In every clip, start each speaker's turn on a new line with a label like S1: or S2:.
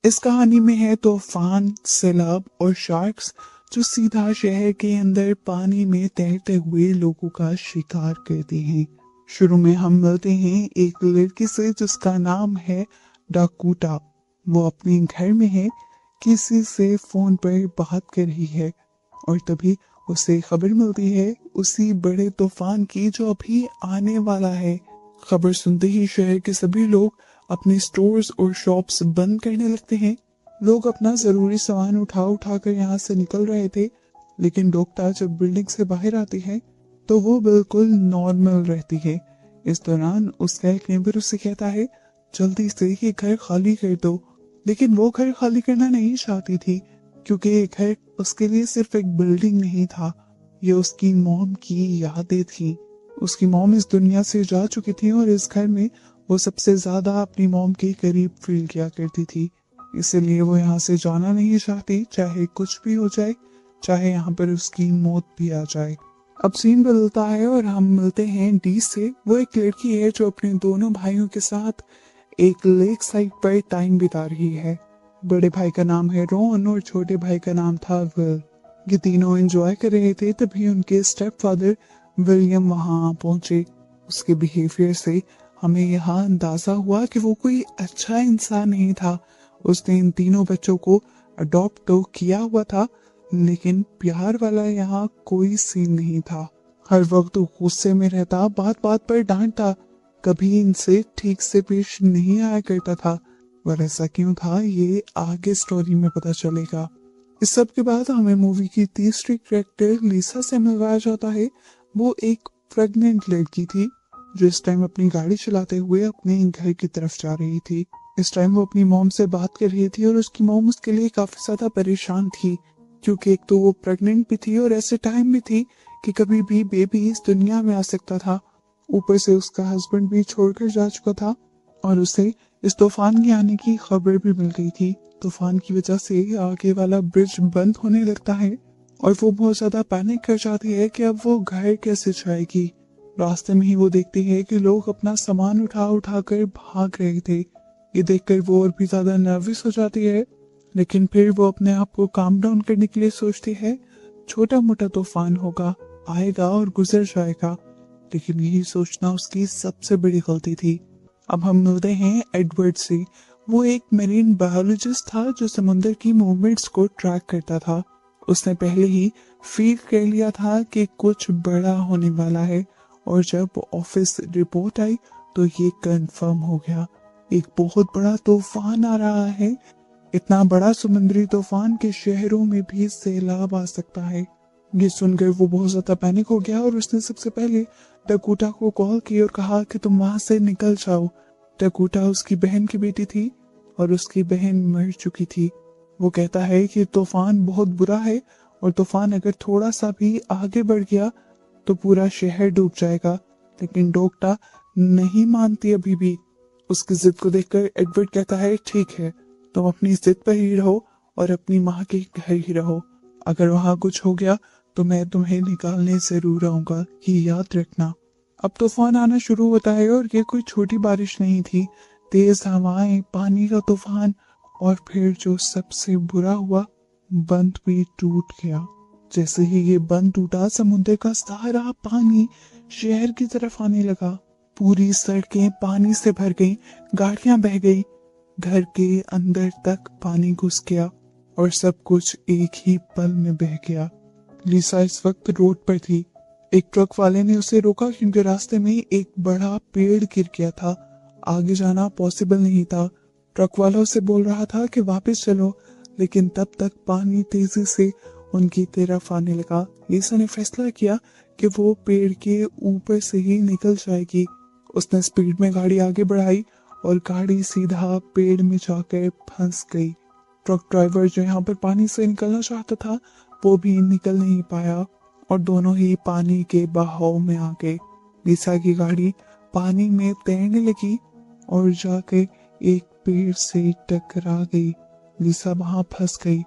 S1: इस कहानी में है तूफान, सैलाब और शार्क्स जो सीधा शहर के अंदर पानी में तैरते हुए लोगों का शिकार करते हैं। शुरू में हम मिलते हैं एक लड़की से जिसका नाम है डाकूटा। वो अपने घर में है, किसी से फोन पर बात कर रही है और तभी उसे खबर मिलती है उसी बड़े तूफान की जो अभी आने वाला है। खबर सुनते ही शहर के सभी लोग अपने स्टोर्स और शॉप्स बंद करने लगते हैं। लोग अपना जरूरी सामान उठा उठा कर यहाँ से निकल रहे थे, लेकिन डॉक्टर जब बिल्डिंग से बाहर आती है तो वो बिल्कुल नॉर्मल रहती है। इस दौरान उसका एक नेबर उसे कहता है जल्दी से ये घर खाली कर दो, लेकिन वो घर खाली करना नहीं चाहती थी क्योंकि ये घर उसके लिए सिर्फ एक बिल्डिंग नहीं था, ये उसकी मॉम की यादें थी। उसकी मॉम इस दुनिया से जा चुकी थी और इस घर में वो सबसे ज्यादा अपनी मॉम के करीब फील किया करती थी। इसीलिए वो यहाँ से जाना नहीं चाहती, चाहे कुछ भी हो जाए, चाहे यहाँ पर उसकी मौत भी आ जाए। अब सीन बदलता है और हम मिलते हैं डी से। वो एक लड़की है जो अपने दोनों भाइयों के साथ एक लेक साइड पर टाइम बिता रही है। बड़े भाई का नाम है रॉन और छोटे भाई का नाम था विल। ये तीनों एंजॉय कर रहे थे, तभी उनके स्टेप फादर विलियम वहां पहुंचे। उसके बिहेवियर से हमें यहाँ अंदाजा हुआ कि वो कोई अच्छा इंसान नहीं था। उसने इन तीनों बच्चों को अडॉप्ट तो किया हुआ था, लेकिन प्यार वाला यहाँ कोई सीन नहीं था। हर वक्त वो गुस्से में रहता, बात बात पर डांटता, कभी इनसे ठीक से पेश नहीं आया करता था। और ऐसा क्यों था ये आगे स्टोरी में पता चलेगा। इस सब के बाद हमें मूवी की तीसरी कैरेक्टर लिसा से मिलवाया जाता है। वो एक प्रेग्नेंट लड़की थी जो इस टाइम अपनी गाड़ी चलाते हुए अपने घर की तरफ जा रही थी। इस टाइम वो अपनी मॉम से बात कर रही थी और उसकी मॉम उसके लिए काफी ज्यादा परेशान थी, क्योंकि एक तो वो प्रेग्नेंट भी थी और ऐसे टाइम भी थी कि कभी भी बेबी इस दुनिया में आ सकता था। ऊपर से उसका हस्बैंड भी छोड़कर जा चुका था और उसे इस तूफान के आने की खबर भी मिल गई थी। तूफान की वजह से आगे वाला ब्रिज बंद होने लगता है और वो बहुत ज्यादा पैनिक कर जाती है कि अब वो घर कैसे जाएगी। रास्ते में ही वो देखती है कि लोग अपना सामान उठा उठा कर भाग रहे थे। ये देखकर वो और भी ज्यादा नर्वस हो जाती है, लेकिन फिर वो अपने आप को काम डाउन करने के लिए सोचती है छोटा मोटा तूफान होगा, आएगा और गुजर जाएगा। लेकिन यही सोचना उसकी सबसे बड़ी गलती थी। अब हम मिलते हैं एडवर्ड से। वो एक मेरीन बायोलॉजिस्ट था जो समुद्र की मूवमेंट्स को ट्रैक करता था। उसने पहले ही फील कर लिया था कि कुछ बड़ा होने वाला है और जब ऑफिस रिपोर्ट आई तो ये कंफर्म हो गया। एक बहुत बड़ा तूफान आ रहा है, इतना बड़ा समुद्री तूफान के शहरों में भी सैलाब आ सकता है। ये सुनकर वो बहुत ज्यादा पैनिक हो गया और उसने सबसे पहले डकोटा को कॉल की और कहा कि तुम वहां से निकल जाओ। डकोटा उसकी बहन की बेटी थी और उसकी बहन मर चुकी थी। वो कहता है कि तूफान बहुत बुरा है और तूफान अगर थोड़ा सा भी आगे बढ़ गया तो पूरा शहर डूब जाएगा। लेकिन डोक्टा नहीं मानती अभी भी। उसकी जिद को देखकर एडवर्ड कहता है ठीक है, तुम अपनी जिद पर ही रहो और अपनी माँ के घर ही रहो। अगर वहां कुछ हो गया तो मैं तुम्हें निकालने जरूर आऊंगा, ये याद रखना। अब तूफान आना शुरू होता है और ये कोई छोटी बारिश नहीं थी। तेज हवाएं, पानी का तूफान और फिर जो सबसे बुरा हुआ, बंद भी टूट गया। जैसे ही ये बंद टूटा समुद्र का सारा पानी शहर की तरफ आने लगा। पूरी सड़कें पानी से भर गईं, गाड़ियां बह गई, घर के अंदर तक पानी घुस गया और सब कुछ एक ही पल में बह गया। लिसा इस वक्त रोड पर थी। एक ट्रक वाले ने उसे रोका क्योंकि रास्ते में एक बड़ा पेड़ गिर गया था। आगे जाना पॉसिबल नहीं था। ट्रक वाला उसे बोल रहा था कि वापस चलो, लेकिन तब तक पानी तेजी से उनकी तरफ आने लगा। लिसा ने फैसला किया कि वो पेड़ के ऊपर से ही निकल जाएगी। उसने स्पीड में गाड़ी आगे बढ़ाई और गाड़ी सीधा पेड़ में जाकर फंस गई। ट्रक ड्राइवर जो यहाँ पर पानी से निकलना चाहता था वो भी निकल नहीं पाया और दोनों ही पानी के बहाव में आ गए। लिसा की गाड़ी पानी में तैरने लगी और जाकर एक पेड़ से टकरा गई। लिसा वहां फंस गई।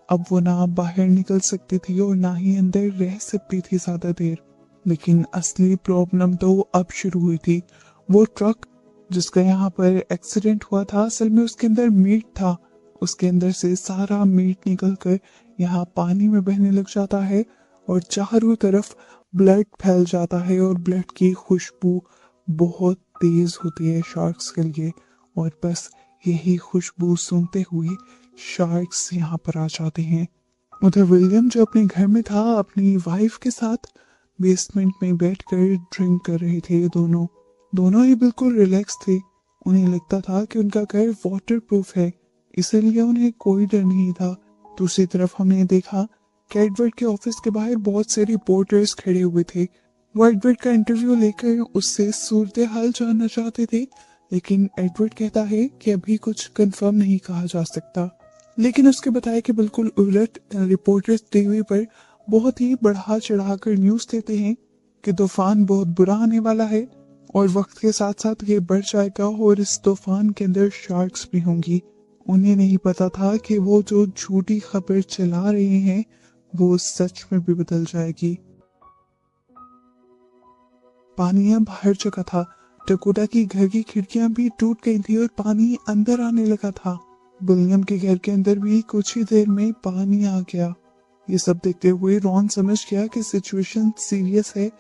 S1: अब वो ना बाहर निकल सकती थी और ना ही अंदर रह सकती थी ज्यादा देर। लेकिन असली प्रॉब्लम तो अब शुरू हुई थी। वो ट्रक जिसका यहाँ पर एक्सीडेंट हुआ था, असल में उसके अंदर मीट था उसके अंदर से सारा मीट निकलकर यहाँ पानी में बहने लग जाता है और चारों तरफ ब्लड फैल जाता है और ब्लड की खुशबू बहुत तेज होती है शार्क्स के लिए। और बस यही खुशबू सूंघते हुए शार्क्स यहाँ पर आ जाते हैं। उधर विलियम जो अपने घर में था अपनी वाइफ के साथ बेसमेंट में बैठकर ड्रिंक कर रहे थे। दोनों ही बिल्कुल रिलैक्स थे। उन्हें लगता था कि उनका घर वाटर प्रूफ है, इसीलिए उन्हें कोई डर नहीं था। दूसरी तरफ हमने देखा कि एडवर्ड के ऑफिस के बाहर बहुत से रिपोर्टर्स खड़े हुए थे। वो एडवर्ड का इंटरव्यू लेकर उससे सूरत हाल जानना चाहते थे, लेकिन एडवर्ड कहता है कि अभी कुछ कंफर्म नहीं कहा जा सकता। लेकिन उसके बताया कि बिल्कुल उलट रिपोर्टर्स टीवी पर बहुत ही बढ़ा चढ़ाकर न्यूज देते हैं कि तूफान बहुत बुरा आने वाला है और वक्त के साथ साथ ये बढ़ जाएगा और इस तूफान के अंदर शार्क्स भी होंगी। उन्हें नहीं पता था कि वो जो झूठी खबर चला रहे हैं वो सच में भी बदल जाएगी। पानी अब हर जगह था। डकोटा की घर की खिड़कियां भी टूट गई थी और पानी अंदर आने लगा था। विलियम के घर के अंदर भी कुछ ही देर में पानी आ गया। ये सब देखते हुए रॉन समझ गया कि सिचुएशन सीरियस है,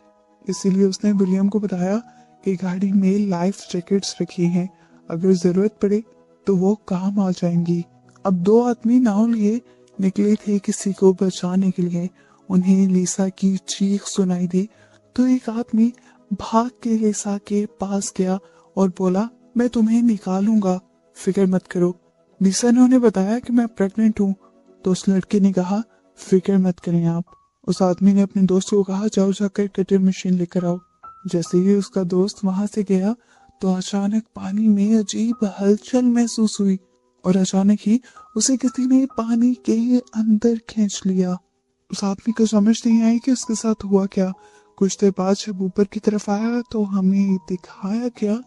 S1: इसीलिए उसने विलियम को बताया कि गाड़ी में लाइफ जैकेट्स रखी हैं, अगर जरूरत पड़े तो वो काम आ जाएंगी। अब दो आदमी नाव लिए निकले थे किसी को बचाने के लिए। उन्हें लिसा की चीख सुनाई दी तो एक आदमी भाग के लिसा के पास गया और बोला, मैं तुम्हें निकालूंगा, फिक्र मत करो। लिसा ने उन्हें बताया कि मैं प्रेग्नेंट हूँ, तो उस लड़के ने कहा, फिक्र मत करें आप। उस आदमी ने अपने दोस्त को कहा, जाओ जाकर कटर मशीन लेकर आओ। जैसे ही उसका दोस्त वहां से गया तो अचानक पानी में अजीब हलचल महसूस हुई और अचानक ही उसे किसी ने पानी के अंदर खींच लिया। उस आदमी को समझ नहीं आई कि उसके साथ हुआ क्या। कुछ देर बाद जब ऊपर की तरफ आया तो हमें दिखाया गया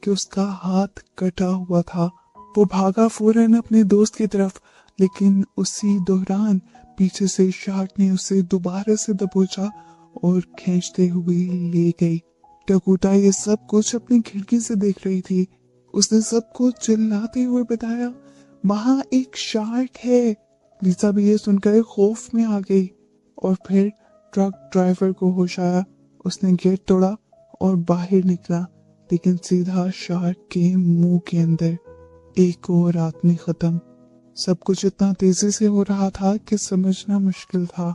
S1: कि उसका हाथ कटा हुआ था। वो भागा फौरन अपने दोस्त की तरफ, लेकिन उसी दौरान पीछे से शार्क ने उसे दोबारा से दबोचा और खींचते हुए ले गई। डकोटा ये सब कुछ अपनी खिड़की से देख रही थी। उसने सबको चिल्लाते हुए बताया, वहां एक शार्क है। लिसा भी ये सुनकर खौफ में आ गई और फिर ट्रक ड्राइवर को होश आया। उसने गेट तोड़ा और बाहर निकला, लेकिन सीधा शार्क के मुंह के अंदर। एक और आदमी खत्म। सब कुछ इतना तेजी से हो रहा था कि समझना मुश्किल था।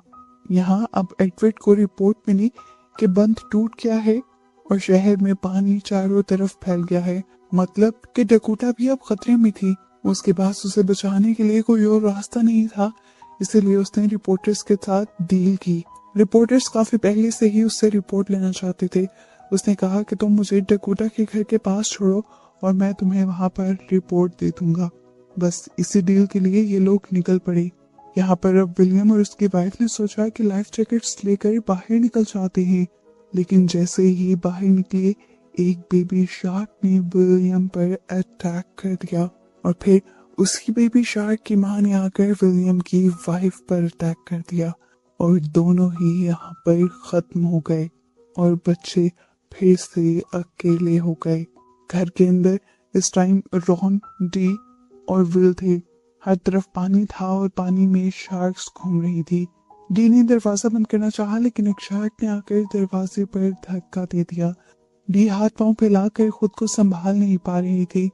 S1: यहाँ अब एडवर्ड को रिपोर्ट मिली कि बंद टूट गया है और शहर में पानी चारों तरफ फैल गया है। मतलब कि डकोटा भी अब खतरे में थी। उसके पास उसे बचाने के लिए कोई और रास्ता नहीं था, इसलिए उसने रिपोर्टर्स के साथ डील की। रिपोर्टर्स काफी पहले से ही उससे रिपोर्ट लेना चाहते थे। उसने कहा कि तुम मुझे डकोटा के घर के पास छोड़ो और मैं तुम्हें वहां पर रिपोर्ट दे दूंगा। बस इसी डील के लिए ये लोग निकल पड़े। यहाँ पर अब विलियम और उसकी वाइफ ने सोचा कि लाइफ जैकेट्स लेकर बाहर निकल जाते हैं, लेकिन जैसे ही बाहर निकले एक बेबी शार्क ने विलियम पर अटैक कर दिया और फिर उसी बेबी शार्क की मां ने आकर विलियम की वाइफ पर अटैक कर दिया और दोनों ही यहाँ पर खत्म हो गए और बच्चे फिर से अकेले हो गए। घर के अंदर इस टाइम रॉन, डी और विल थे। हर तरफ पानी था और पानी में शार्क्स घूम रही थी। डी ने दरवाजा बंद करना चाहा, लेकिन एक शार्क ने आकर दरवाजे पर धक्का दे दिया। डी हाथ पांव फैलाकर खुद को संभाल नहीं पा रही थी।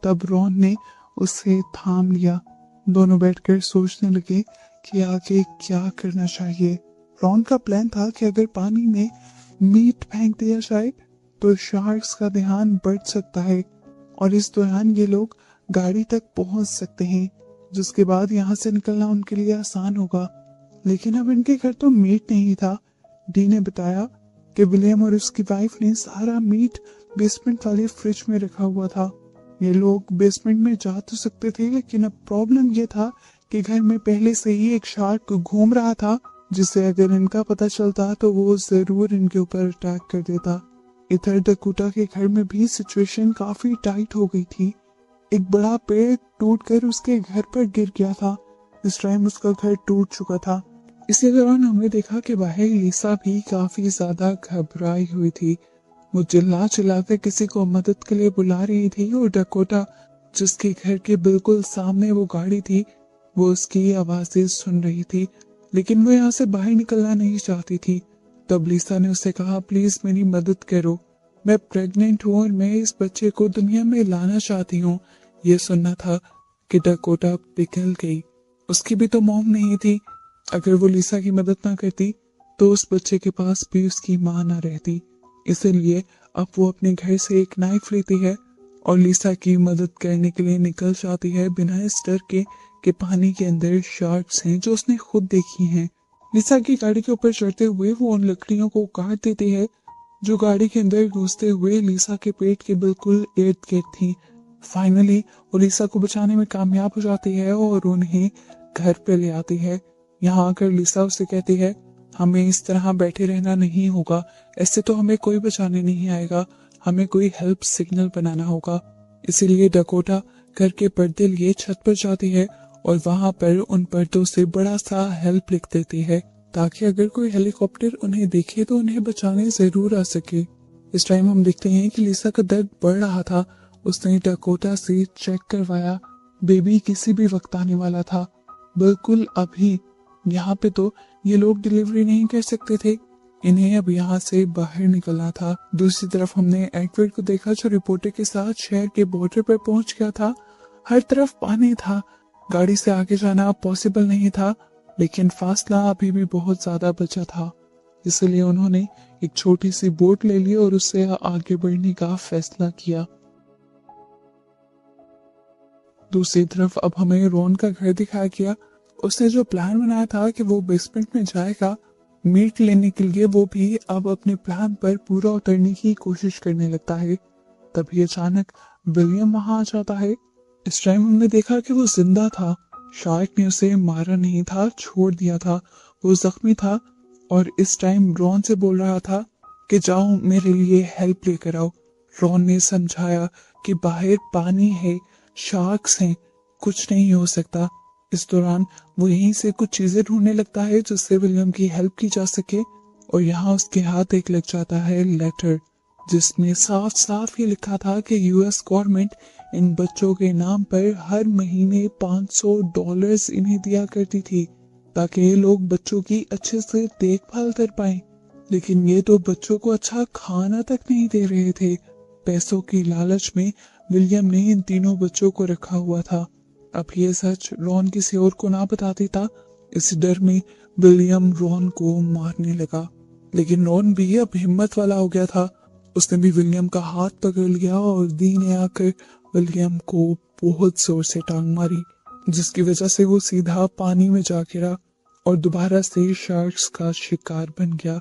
S1: तब रॉन ने उसे थाम लिया। दोनों बैठकर सोचने लगे कि आगे क्या करना चाहिए। रॉन का प्लान था कि अगर पानी में मीट फेंक दिया जाए तो शार्क्स का ध्यान बढ़ सकता है और इस दौरान ये लोग गाड़ी तक पहुंच सकते हैं, जिसके बाद यहाँ से निकलना उनके लिए आसान होगा। लेकिन अब इनके घर तो मीट नहीं था। डी ने बताया कि विलियम और उसकी वाइफ ने सारा मीट बेसमेंट वाले फ्रिज में रखा हुआ था। ये लोग बेसमेंट में जा तो सकते थे, लेकिन अब प्रॉब्लम ये था कि घर में पहले से ही एक शार्क घूम रहा था, जिससे अगर इनका पता चलता तो वो जरूर इनके ऊपर अटैक कर देता। इधर डकोटा के घर में भी सिचुएशन काफी टाइट हो गई थी। एक बड़ा पेड़ टूटकर उसके घर पर गिर गया था। इस टाइम उसका घर टूट चुका था। इसी दौरान हमने देखा कि बाहर लिसा भी काफी ज्यादा घबराई हुई थी। वो चिल्ला चिल्लाकर किसी को मदद के लिए बुला रही थी और डकोटा जिसके घर के बिल्कुल सामने वो गाड़ी थी, वो उसकी आवाजें सुन रही थी, लेकिन वो यहाँ से बाहर निकलना नहीं चाहती थी। तब लिसा ने उससे कहा, प्लीज मेरी मदद करो, मैं प्रेग्नेंट हूँ और मैं इस बच्चे को दुनिया में लाना चाहती हूँ। ये सुनना था कि डकोटा पिघल गई। उसकी भी तो मॉम नहीं थी। अगर वो लिसा की मदद ना करती तो उस बच्चे के पास भी उसकी माँ ना रहती। इसीलिए अब वो अपने घर से एक नाइफ लेती है और लिसा की मदद करने के लिए निकल जाती है, बिना इस डर के कि पानी के अंदर शार्क्स हैं जो उसने खुद देखी हैं। लिसा की गाड़ी के ऊपर चढ़ते हुए वो उन लकड़ियों को काट देती है जो गाड़ी के अंदर घुसते हुए लिसा के पेट के बिल्कुल इर्द गिर्द थी। फाइनली वो लिसा को बचाने में कामयाब हो जाती है और उन्हें घर पे ले आती है। यहाँ आकर लिसा उसे कहती है, हमें इस तरह बैठे रहना नहीं होगा, ऐसे तो हमें कोई बचाने नहीं आएगा, हमें कोई हेल्प सिग्नल बनाना होगा। इसीलिए डकोटा घर के पर्दे लिए छत पर जाती है और वहां पर उन पर्दों से बड़ा सा हेल्प लिख देती है, ताकि अगर कोई हेलीकॉप्टर उन्हें देखे तो उन्हें बचाने जरूर आ सके। इस टाइम हम देखते हैं कि लिसा का दर्द बढ़ रहा था। उसने डकोटा से चेक करवाया, बेबी किसी भी वक्त आने वाला था, बिल्कुल अभी। यहाँ पे तो ये लोग डिलीवरी नहीं कर सकते थे, इन्हें अब यहाँ से बाहर निकलना था। दूसरी तरफ हमने एडवर्ड को देखा जो रिपोर्टर के साथ शहर के बॉर्डर पर पहुंच गया था। हर तरफ पानी था, गाड़ी से आगे जाना पॉसिबल नहीं था, लेकिन फासला अभी भी बहुत ज्यादा बचा था। इसलिए उन्होंने एक छोटी सी बोट ले ली और उससे आगे बढ़ने का फैसला किया। दूसरी तरफ अब हमें रॉन का घर दिखाया गया। उसने जो प्लान बनाया था कि वो बेसमेंट में जाएगा मीट लेने के लिए, वो भी अब अपने प्लान पर पूरा उतरने की कोशिश करने लगता है। तभी अचानक विलियम वहां आ जाता है। इस टाइम हमने देखा कि वो जिंदा था, शार्क ने उसे मारा नहीं था, छोड़ दिया था, वो जख्मी था और इस टाइम रॉन से बोल रहा था कि जाओ मेरे लिए हेल्प लेकर आओ। रॉन ने समझाया कि बाहर पानी है, शार्क्स हैं, कुछ नहीं हो सकता। इस दौरान वो यहीं से कुछ चीजें ढूंढने लगता है जिससे विलियम की हेल्प की जा सके और यहाँ उसके हाथ एक लग जाता है लेटर, जिसमें साफ साफ ये लिखा था कि यूएस गवर्नमेंट इन बच्चों के नाम पर हर महीने $500 इन्हें दिया करती थी ताकि ये लोग बच्चों की अच्छे से देखभाल कर पाएं। लेकिन ये तो बच्चों को अच्छा खाना तक नहीं दे रहे थे। पैसों की लालच में विलियम ने इन तीनों बच्चों को रखा हुआ था। अब ये सच रॉन किसी और को ना बता देता, इस डर में विलियम रॉन को मारने लगा। लेकिन रॉन भी अब हिम्मत वाला हो गया था। उसने भी विलियम का हाथ पकड़ लिया और दी ने आकर विलियम को बहुत जोर से टांग मारी, जिसकी वजह से वो सीधा पानी में जा गिरा और दोबारा से शार्क्स का शिकार बन गया।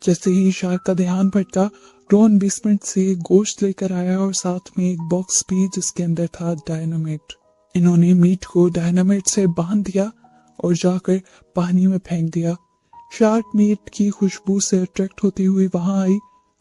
S1: जैसे ही शार्क का ध्यान भटका, रॉन बेसमेंट से गोश्त लेकर आया और साथ में एक बॉक्स भी जिसके अंदर था डायनामाइट। इन्होंने मीट को डायनामाइट से बांध दिया और जाकर पानी में फेंक दिया। शार्क मीट की खुशबू से अट्रैक्ट होती हुई वहां आई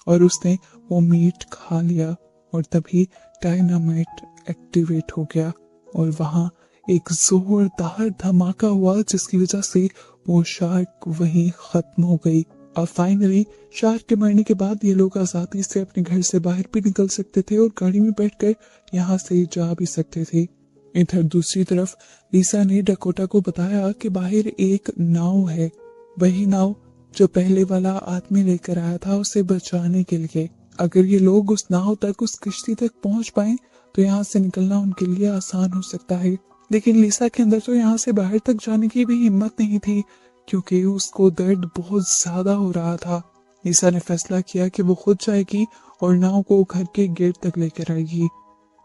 S1: और उसने वो मीट खा लिया और तभी डायनामाइट एक्टिवेट हो गया और वहां एक जोरदार धमाका हुआ जिसकी वजह से वो शार्क वहीं खत्म हो गई। और फाइनली शार्क के मरने के बाद ये लोग आजादी से अपने घर से बाहर भी निकल सकते थे और गाड़ी में बैठकर यहाँ से जा भी सकते थे। इधर दूसरी तरफ लिसा ने डकोटा को बताया कि बाहर एक नाव है, वही नाव जो पहले वाला आदमी लेकर आया था उसे बचाने के लिए। अगर ये लोग उस नाव तक, उस किश्ती तक पहुंच पाए तो यहाँ से निकलना उनके लिए आसान हो सकता है। लेकिन लिसा के अंदर तो यहाँ से बाहर तक जाने की भी हिम्मत नहीं थी क्योंकि उसको दर्द बहुत ज्यादा हो रहा था। लिसा ने फैसला किया कि वो खुद जाएगी और नाव को घर के गेट तक लेकर आएगी।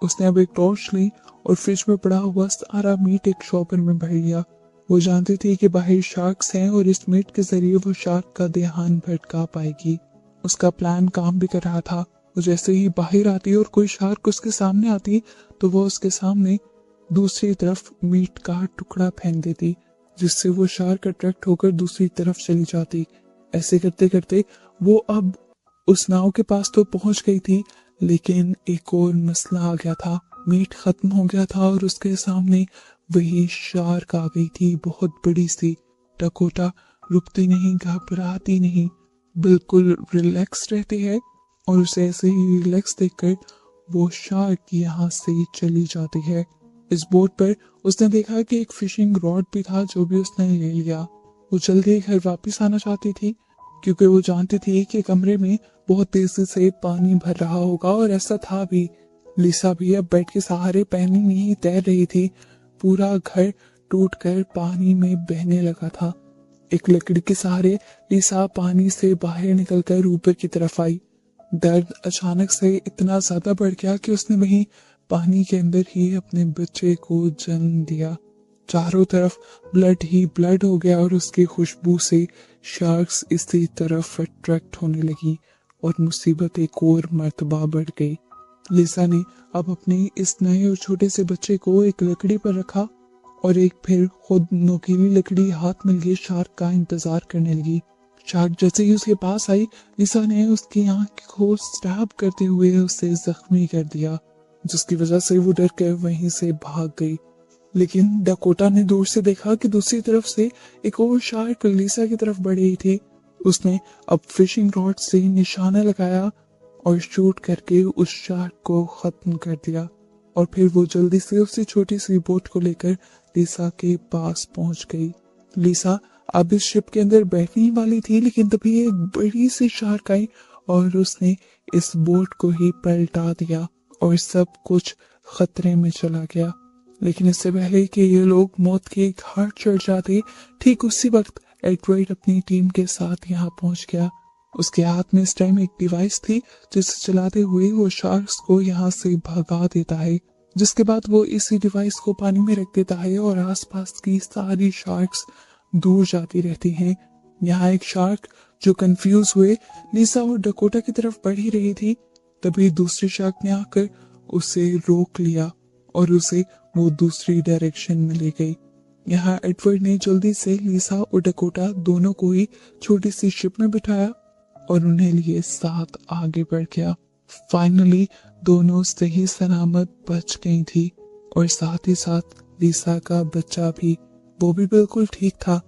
S1: उसने अब एक टॉर्च ली और फ्रिज में पड़ा हुआ सारा मीट एक शॉपर में भर लिया। वो जानती थी कि बाहर शार्क्स हैं और इस मीट के जरिए वो शार्क का ध्यान भटका पाएगी। उसका प्लान काम भी कर रहा था। वो जैसे ही बाहर आती और कोई शार्क उसके सामने आती तो वो उसके सामने दूसरी तरफ मीट का टुकड़ा फेंक देती, जिससे वो शार्क अट्रैक्ट होकर दूसरी तरफ चली जाती। ऐसे करते करते वो अब उस नाव के पास तो पहुंच गई थी, लेकिन एक और मसला आ गया था। मीट खत्म हो गया था और उसके सामने वही शार्क आ गई थी, बहुत बड़ी सी। डकोटा रुकती नहीं, घबराती नहीं, बिल्कुल रिलैक्स रहती है और उसे ऐसे ही रिलैक्स देखकर वो शार्क यहाँ से चली जाती है। इस बोट पर उसने देखा कि एक फिशिंग रॉड भी था जो भी उसने ले लिया। वो जल्दी घर वापस आना चाहती थी क्योंकि वो जानती थी कि कमरे में बहुत तेजी से पानी भर रहा होगा, और ऐसा था भी। लिसा भी अब बेड के सहारे पानी में ही तैर रही थी। पूरा घर टूटकर पानी में बहने लगा था। एक लकड़ी के सहारे लिसा पानी से बाहर निकलकर ऊपर की तरफ आई। दर्द अचानक से इतना ज्यादा बढ़ गया कि उसने वहीं पानी के अंदर ही अपने बच्चे को जन्म दिया। चारों तरफ ब्लड ही ब्लड हो गया और उसकी खुशबू से शार्क्स इसी तरफ अट्रैक्ट होने लगी और मुसीबत एक और मर्तबा बढ़ गई। लिसा ने अब अपने इस नए और छोटे से बच्चे को एक लकड़ी पर रखा और एक फिर खुद नोकीली लकड़ी हाथ में लिए शार्क का इंतजार करने लगी। शार्क जैसे ही उसके पास आई, लिसा ने उसकी आंख को स्टैब करते हुए उसे जख्मी कर दिया, जिसकी वजह से वो डर कर वहीं से भाग गई। लेकिन डकोटा ने दूर से देखा कि दूसरी तरफ से एक और शार्क लिसा की तरफ बढ़ रही थी। उसने अब फिशिंग रॉड से निशाना लगाया और शूट करके उस शार्क को खत्म कर दिया, और फिर वो जल्दी से उसी छोटी सी बोट को लेकर लिसा के पास पहुंच गई। लिसा अब इस शिप के अंदर बैठने ही वाली थी, लेकिन तभी एक बड़ी सी शार्क आई और उसने इस बोट को ही पलटा दिया और सब कुछ खतरे में चला गया। लेकिन इससे पहले कि ये लोग मौत के घाट चढ़ जाते, ठीक उसी वक्त एडवर्ड अपनी टीम के साथ यहाँ पहुंच गया। उसके हाथ में इस टाइम एक डिवाइस थी जिसे चलाते हुए वो शार्क्स को यहाँ से भगा देता है, जिसके बाद वो इसी डिवाइस को पानी में रख देता है और आसपास की सारी शार्क्स दूर जाती रहती हैं। यहाँ एक शार्क जो कंफ्यूज हुए लिसा और डकोटा की तरफ बढ़ ही रही थी, तभी दूसरे शार्क ने आकर उसे रोक लिया और उसे वो दूसरी डायरेक्शन में ले गई। यहाँ एडवर्ड ने जल्दी से लिसा और डकोटा दोनों को ही छोटी सी शिप में बिठाया और उन्हें लिए साथ आगे बढ़ गया। फाइनली दोनों सही सलामत बच गई थी और साथ ही साथ लिसा का बच्चा भी, वो भी बिल्कुल ठीक था।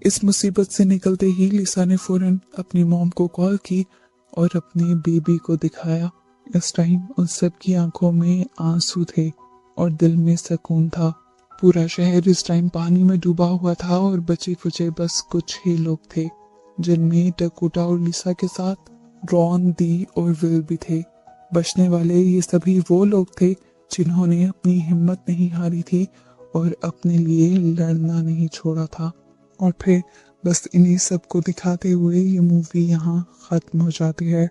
S1: इस मुसीबत से निकलते ही लिसा ने फौरन अपनी मॉम को कॉल की और अपने बेबी को दिखाया। इस टाइम उन सब की आंखों में आंसू थे और दिल में सुकून था। पूरा शहर इस टाइम पानी में डूबा हुआ था और बचे खुचे बस कुछ ही लोग थे, जिनमें डकोटा और लिसा के साथ रॉन, दी और विल भी थे। बचने वाले ये सभी वो लोग थे जिन्होंने अपनी हिम्मत नहीं हारी थी और अपने लिए लड़ना नहीं छोड़ा था। और फिर बस इन्हीं सब को दिखाते हुए ये मूवी यहाँ खत्म हो जाती है।